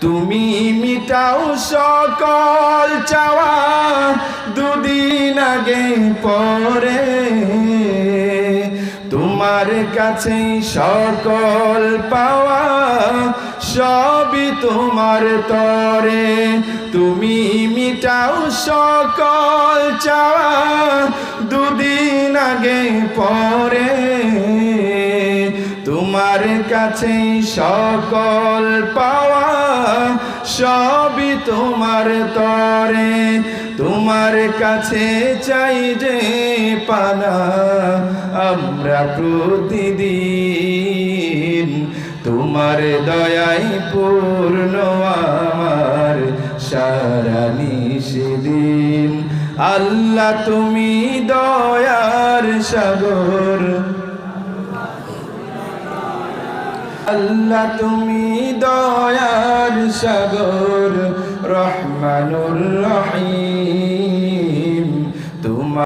তুমি মিটাও সকল চাওয়া দুদিন আগে পরে তোমার কাছেই সকল পাওয়া সবই তোমার তরে তুমি মিটাও সকল চাওয়া দুদিন আগে পরে তোমার কাছেই সকল পাওয়া সবই তোমার তরে তোমার কাছে চাই যে পানা আমরা প্রতিদিন তোমার দয়াই পূর্ণ আমার সারা নিশিদিন আল্লাহ তুমি দয়ার সাগর আল্লাহ তুমি দয়ার সাগর রহমানুর রহিম